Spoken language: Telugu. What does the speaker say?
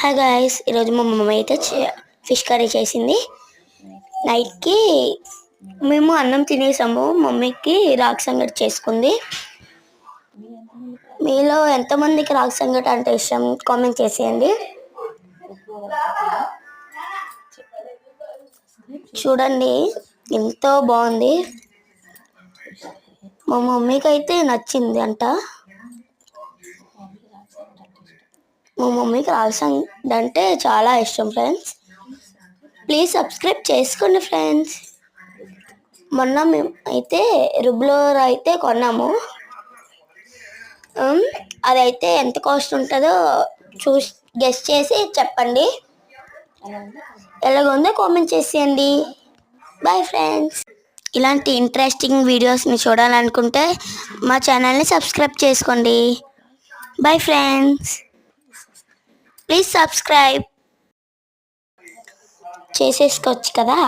హాయ్ గాయస్, ఈరోజు మా మమ్మీ అయితే ఫిష్ కర్రీ చేసింది. నైట్కి మేము అన్నం తినేసాము. మమ్మీకి రాగి సంగటి చేసుకుంది. మీలో ఎంతమందికి రాగి సంగటి అంటే ఇష్టం కామెంట్ చేసేయండి. చూడండి ఎంతో బాగుంది. మా మమ్మీకి అయితే నచ్చింది అంట. మా మమ్మీకి రాగి సంగటి అంటే చాలా ఇష్టం ఫ్రెండ్స్. ప్లీజ్ సబ్స్క్రైబ్ చేసుకోండి ఫ్రెండ్స్. మొన్న మేము అయితే రుబ్లోర్ అయితే కొన్నాము. అదైతే ఎంత కాస్ట్ ఉంటుందో గెస్ చేసి చెప్పండి. ఎలాగుందో కామెంట్ చేసేయండి. Bye friends. ఇలాంటి ఇంట్రెస్టింగ్ వీడియోస్ని చూడాలనుకుంటే మా ఛానల్ని సబ్స్క్రైబ్ చేసుకోండి. Bye friends. ప్లీజ్ సబ్స్క్రైబ్ చేసేసుకోవచ్చు కదా.